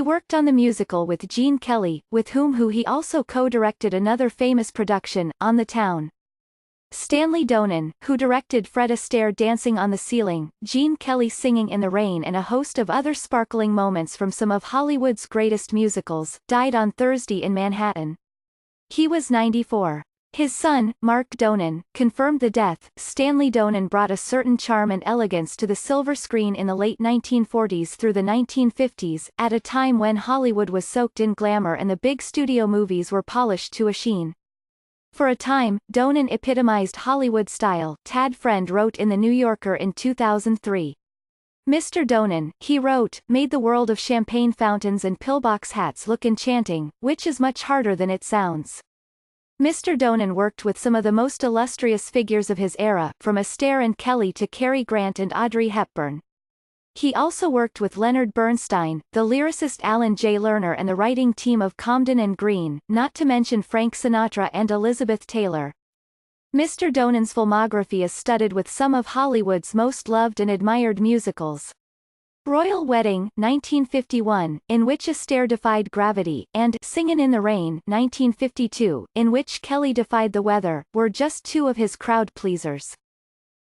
worked on the musical with Gene Kelly, with whom he also co-directed another famous production, On the Town. Stanley Donen, who directed Fred Astaire dancing on the ceiling, Gene Kelly singing in the rain and a host of other sparkling moments from some of Hollywood's greatest musicals, died on Thursday in Manhattan. He was 94. His son, Mark Donen, confirmed the death. Stanley Donen brought a certain charm and elegance to the silver screen in the late 1940s through the 1950s, at a time when Hollywood was soaked in glamour and the big studio movies were polished to a sheen. For a time, Donen epitomized Hollywood style, Tad Friend wrote in The New Yorker in 2003. Mr. Donen, he wrote, made the world of champagne fountains and pillbox hats look enchanting, which is much harder than it sounds. Mr. Donen worked with some of the most illustrious figures of his era, from Astaire and Kelly to Cary Grant and Audrey Hepburn. He also worked with Leonard Bernstein, the lyricist Alan J. Lerner and the writing team of Comden and Green, not to mention Frank Sinatra and Elizabeth Taylor. Mr. Donen's filmography is studded with some of Hollywood's most loved and admired musicals. Royal Wedding, 1951, in which Astaire defied gravity, and Singin' in the Rain, 1952, in which Kelly defied the weather, were just two of his crowd-pleasers.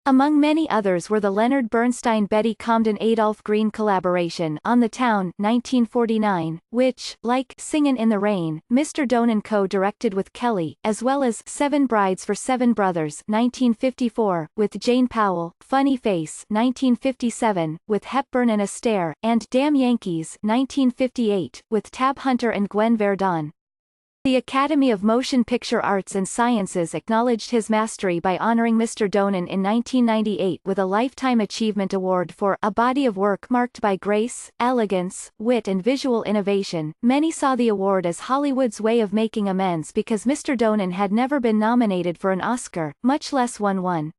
Among many others were the Leonard Bernstein-Betty Comden-Adolph Green collaboration On the Town, 1949, which, like Singin' in the Rain, Mr. Donen co-directed with Kelly, as well as Seven Brides for Seven Brothers, 1954, with Jane Powell, Funny Face, 1957, with Hepburn and Astaire, and Damn Yankees, 1958, with Tab Hunter and Gwen Verdon. The Academy of Motion Picture Arts and Sciences acknowledged his mastery by honoring Mr. Donen in 1998 with a Lifetime Achievement Award for a body of work marked by grace, elegance, wit and visual innovation. Many saw the award as Hollywood's way of making amends because Mr. Donen had never been nominated for an Oscar, much less won one.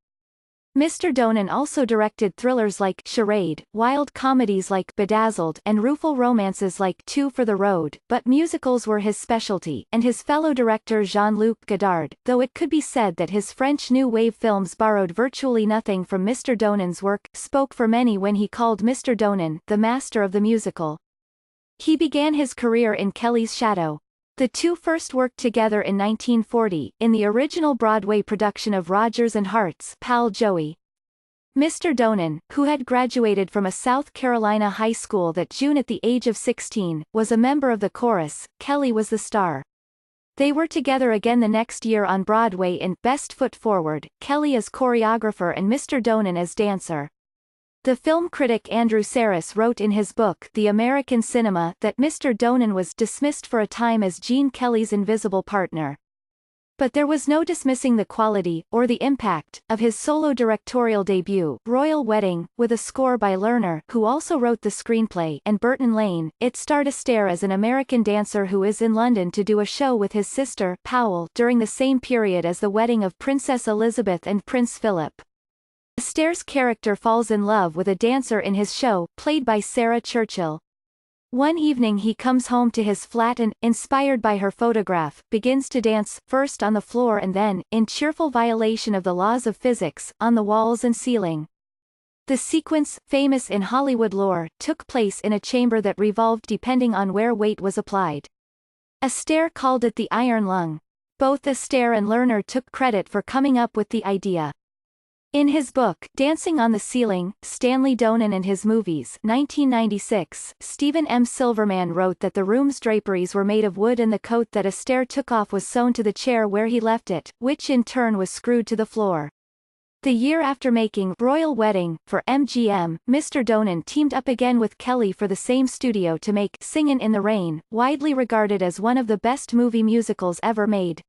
Mr. Donen also directed thrillers like Charade, wild comedies like Bedazzled, and rueful romances like Two for the Road, but musicals were his specialty, and his fellow director Jean-Luc Godard, though it could be said that his French New Wave films borrowed virtually nothing from Mr. Donen's work, spoke for many when he called Mr. Donen the master of the musical. He began his career in Kelly's shadow. The two first worked together in 1940, in the original Broadway production of Rodgers and Hart's Pal Joey. Mr. Donen, who had graduated from a South Carolina high school that June at the age of 16, was a member of the chorus. Kelly was the star. They were together again the next year on Broadway in Best Foot Forward, Kelly as choreographer and Mr. Donen as dancer. The film critic Andrew Sarris wrote in his book The American Cinema that Mr. Donen was dismissed for a time as Gene Kelly's invisible partner. But there was no dismissing the quality, or the impact, of his solo directorial debut, Royal Wedding, with a score by Lerner, who also wrote the screenplay, and Burton Lane. It starred Astaire as an American dancer who is in London to do a show with his sister, Powell, during the same period as the wedding of Princess Elizabeth and Prince Philip. Astaire's character falls in love with a dancer in his show, played by Sarah Churchill. One evening he comes home to his flat and, inspired by her photograph, begins to dance, first on the floor and then, in cheerful violation of the laws of physics, on the walls and ceiling. The sequence, famous in Hollywood lore, took place in a chamber that revolved depending on where weight was applied. Astaire called it the iron lung. Both Astaire and Lerner took credit for coming up with the idea. In his book, Dancing on the Ceiling, Stanley Donen and His Movies, 1996, Stephen M. Silverman wrote that the room's draperies were made of wood and the coat that Astaire took off was sewn to the chair where he left it, which in turn was screwed to the floor. The year after making Royal Wedding, for MGM, Mr. Donen teamed up again with Kelly for the same studio to make Singin' in the Rain, widely regarded as one of the best movie musicals ever made.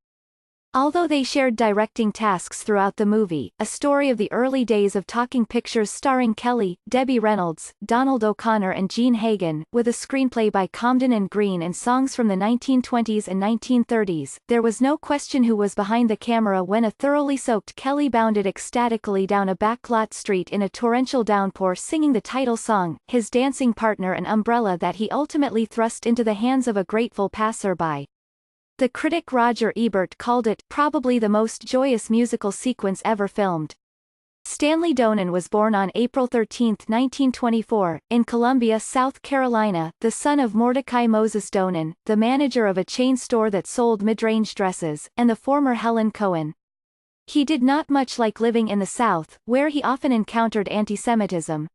Although they shared directing tasks throughout the movie, a story of the early days of talking pictures starring Kelly, Debbie Reynolds, Donald O'Connor and Gene Hagen, with a screenplay by Comden and Green and songs from the 1920s and 1930s, there was no question who was behind the camera when a thoroughly soaked Kelly bounded ecstatically down a backlot street in a torrential downpour singing the title song, his dancing partner an umbrella that he ultimately thrust into the hands of a grateful passerby. The critic Roger Ebert called it probably the most joyous musical sequence ever filmed. Stanley Donen was born on April 13, 1924, in Columbia, South Carolina, the son of Mordecai Moses Donen, the manager of a chain store that sold mid-range dresses, and the former Helen Cohen. He did not much like living in the South, where he often encountered anti-Semitism.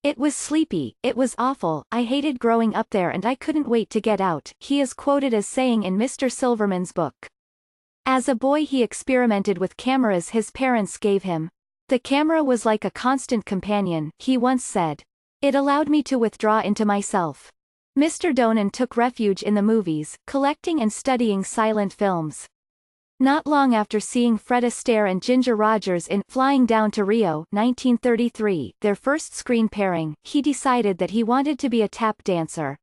"It was sleepy, it was awful, I hated growing up there and I couldn't wait to get out," he is quoted as saying in Mr. Silverman's book. As a boy he experimented with cameras his parents gave him. "The camera was like a constant companion," he once said. "It allowed me to withdraw into myself." Mr. Donen took refuge in the movies, collecting and studying silent films. Not long after seeing Fred Astaire and Ginger Rogers in Flying Down to Rio 1933, their first screen pairing, he decided that he wanted to be a tap dancer.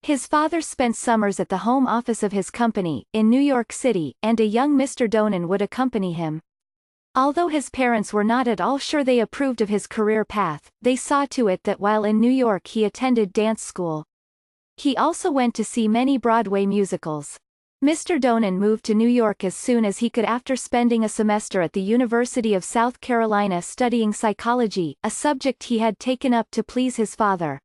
His father spent summers at the home office of his company, in New York City, and a young Mr. Donen would accompany him. Although his parents were not at all sure they approved of his career path, they saw to it that while in New York he attended dance school. He also went to see many Broadway musicals. Mr. Donen moved to New York as soon as he could after spending a semester at the University of South Carolina studying psychology, a subject he had taken up to please his father.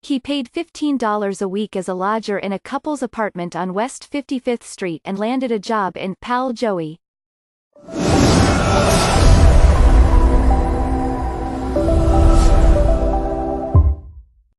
He paid $15 a week as a lodger in a couple's apartment on West 55th Street and landed a job in Pal Joey,